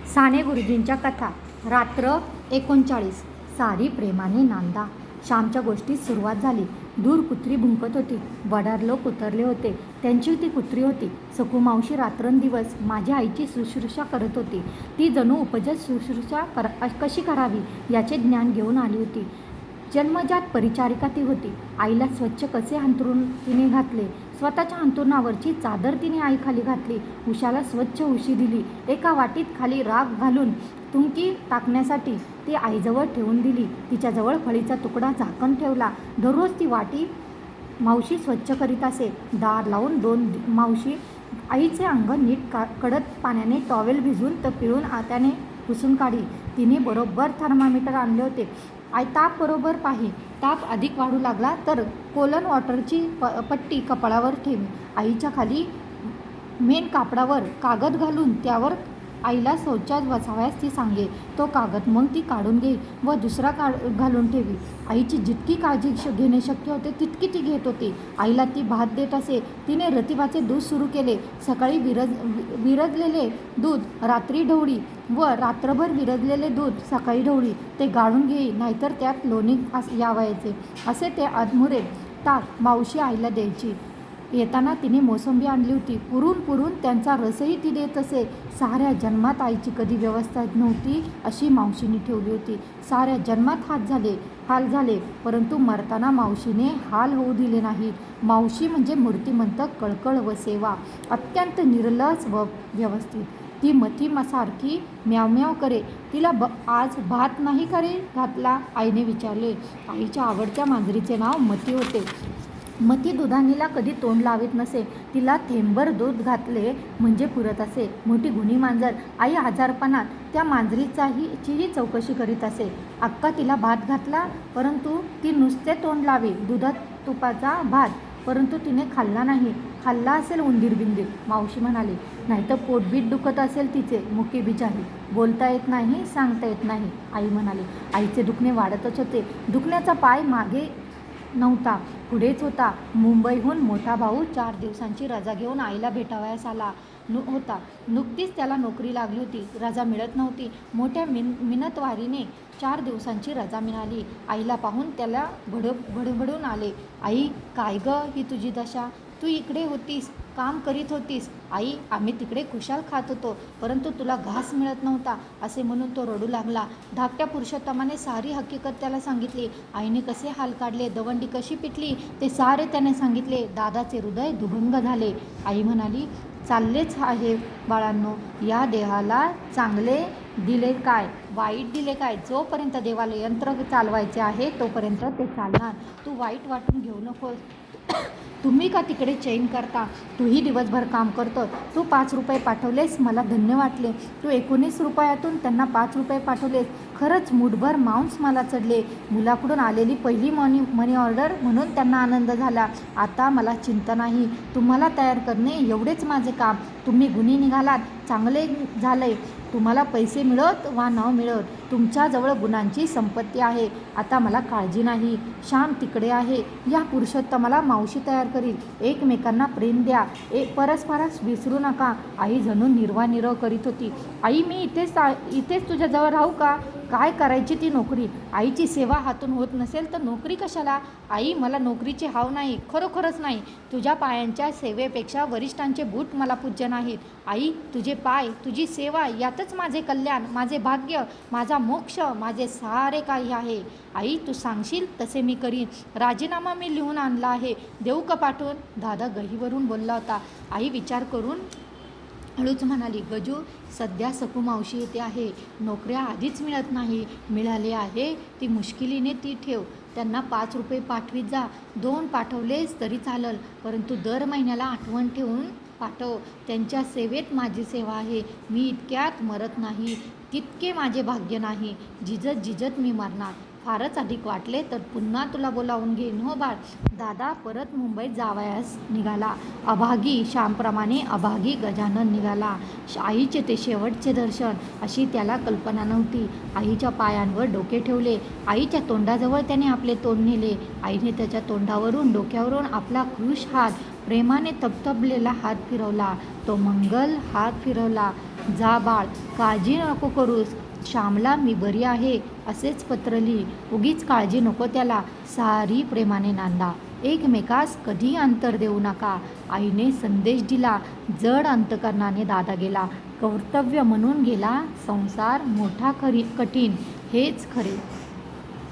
साने गुरुजींच्या कथा. रात्र 39. सारी प्रेमाने नांदा. श्यामच्या गोष्टीत सुरुवात झाली. दूर कुत्री भुंकत होती. वडार लोक उतरले होते. त्यांची ती कुत्री होती. सकू मावशी रात्रंदिवस माझ्या आईची शुश्रूषा करत होती. ती जणू उपजत शुश्रूषा कशी करावी याचे ज्ञान घेऊन आली होती. जन्मजात परिचारिका ती होती. आईला स्वच्छ कसे अंथरूण तिने घातले. स्वतःच्या अंथरुणावरची चादर तिने आईखाली घातली. उशाला स्वच्छ उशी दिली. एका वाटीत खाली राख घालून तुंकी टाकण्यासाठी ती आईजवळ ठेवून दिली. तिच्याजवळ फळीचा तुकडा झाकण ठेवला. दररोज ती वाटी मावशी स्वच्छ करीत असे. दार लावून मावशी आईचे अंग नीट कडक पाण्याने टॉवेल भिजवून पिळून त्याने पुसून काढी. तिने बरोबर थर्मामीटर आणले होते. ताप बरोबर पाही. ताप अधिक वाढू लागला तर कोलन वॉटरची पट्टी कपाळावर ठेवी. आईच्या खाली मेन कापडावर कागद घालून त्यावर आईला शौचात बसावयास ती सांगे. तो कागद मग ती काढून घेई व दुसरा घालून ठेवी. आईची जितकी काळजी घेणे शक्य होते तितकी ती घेत होती. आईला ती भात देत असे. तिने रतिबाचे दूध सुरू केले. सकाळी विरजलेले दूध रात्री ढवळी व रात्रभर विरजलेले दूध सकाळी ढवळी. ते गाळून घेई, नाहीतर त्यात लोणी यावायचे. असे ते अधमुरे ताक मावशी आईला द्यायची. येताना तिने मोसंबी आणली होती. पुरून त्यांचा रसही ती देत असे. साऱ्या जन्मात आईची कधी व्यवस्था नव्हती अशी मावशीने ठेवली होती. साऱ्या जन्मात हाल झाले, परंतु मरताना मावशीने हाल होऊ दिले नाही. मावशी म्हणजे मूर्तिमंत, कळकळ व सेवा, अत्यंत निर्लज व व्यवस्थित. ती मथीसारखी म्याव करे. तिला आज भात नाही करे घातला, आईने विचारले. आईच्या आवडत्या मांजरीचे नाव मती होते. मती दुधानीला कधी तोंड लावित नसे. तिला थेंबर दूध घातले म्हणजे पुरत असे. मोठी गुणी मांजर. आई आजारपणात त्या मांजरीचीही चौकशी करीत असे. अक्का तिला भात घातला, परंतु ती नुसते तोंड लावी. दुधात तुपाचा भात, परंतु तिने खाल्ला नाही. खाल्ला असेल उंदीर बिंदीर, मावशी म्हणाली. नाहीतर पोटबीट दुखत असेल तिचे. मुकी बिचारी. बोलता येत नाही, सांगता येत नाही, आई म्हणाली. आईचे दुखणे वाढतच होते. दुखण्याचा पाय मागे नव्हता, पुढेच होता. मुंबईहून मोठा भाऊ 4 दिवसांची रजा घेऊन आईला भेटावयास आला होता. नुकतीच त्याला नोकरी लागली होती. रजा मिळत नव्हती. मोठ्या मिनतवारीने 4 दिवसांची रजा मिळाली. आईला पाहून त्याला भडभडून आले. आई, काय ग ही तुझी दशा? तू इकडे होतीस, काम करीत होतीस. आई, आम्ही तिकडे खुशाल खात होतो, परंतु तुला घास मिळत नव्हता, असे म्हणून तो रडू लागला. धाकट्या पुरुषोत्तमाने सारी हकीकत त्याला सांगितली. आईने कसे हाल काढले, दवंडी कशी पिटली, ते सारे त्याने सांगितले. दादाचे हृदय दुभंग झाले. आई म्हणाली, चाललेच आहे बाळांनो. या देहाला चांगले दिले काय, वाईट दिले काय? जोपर्यंत देवाला यंत्र चालवायचे आहे तोपर्यंत ते चालणार. तू वाईट वाटून घेऊ नकोस. तुम्ही का तिकडे चैन करता? तूही दिवसभर काम करतो. तू 5 रुपये पाठवलेस, मला धन्य वाटले. तू 19 रुपयातून त्यांना 5 रुपये पाठवलेस. खरंच मुठभर मांस मला चढले. मुलाकडून आलेली पहिली मनी ऑर्डर म्हणून त्यांना आनंद झाला. आता मला चिंता नाही. तुम्हाला तयार करणे एवढेच माझे काम. तुम्ही गुणी निघालात, चांगले झालंय. तुम्हाला पैसे मिळत वा नाव मिळत, तुमच्याजवळ गुणांची संपत्ती आहे. आता मला काळजी नाही. श्याम तिकडे आहे. या पुरुषोत्तमाला मावशी तयार करील. एकमेकांना प्रेम द्या. परस्परास विसरू नका. आई जणू निर्वानिरव करीत होती. आई, मी इथेच तुझ्याजवळ राहू का? काय करायची ती नोकरी? आईची सेवा हातून होत नसेल तर नोकरी कशाला? आई, मला नोकरीची हाव नाही, खरोखरच नाही. तुझ्या पायांच्या सेवेपेक्षा वरिष्ठांचे बूट मला पूज्य नाहीत. आई, तुझे पाय, तुझी सेवा यातच माझे कल्याण, माझे भाग्य, माझा मोक्ष, माझे सारे काही आहे. आई, तू सांगशील तसे मी करीन. राजीनामा मी लिहून आणला आहे. देऊ का पाठवून? दादा गहीवरून बोलला होता. आई विचार करून हळूच म्हणाली, गजू, सध्या सकू मावशी येते आहे. नोकऱ्या आधीच मिळत नाही. मिळाले आहे ती मुश्किलीने ती ठेव. त्यांना 5 रुपये पाठवीत जा. 2 पाठवलेस तरी चालल, परंतु दर महिन्याला आठवण ठेवून पाठव. त्यांच्या सेवेत माझी सेवा आहे. मी इतक्यात मरत नाही, तितके माझे भाग्य नाही. झिजत मी मरणार. फारच अधिक वाटले तर पुन्हा तुला बोलावून घेईन हो बाळ. दादा परत मुंबईत जावयास निघाला. अभागी श्यामप्रमाणे अभागी गजानन निघाला. आईचे ते शेवटचे दर्शन अशी त्याला कल्पना नव्हती. आईच्या पायांवर डोके ठेवले. आईच्या तोंडाजवळ त्याने आपले तोंड नेले. आईने त्याच्या तोंडावरून डोक्यावरून आपला कृश हात प्रेमाने तबतबलेला हात फिरवला. तो मंगल हात फिरवला. जा बाळ, काळजी नको करूस. श्यामला मी बरी आहे असेच पत्र लिही. उगीच काळजी नको त्याला. सारी प्रेमाने नांदा. एकमेकास कधी अंतर देऊ नका. आईने संदेश दिला. जड अंतकरणाने दादा गेला. कर्तव्य म्हणून गेला. संसार मोठा कठीण हेच खरे.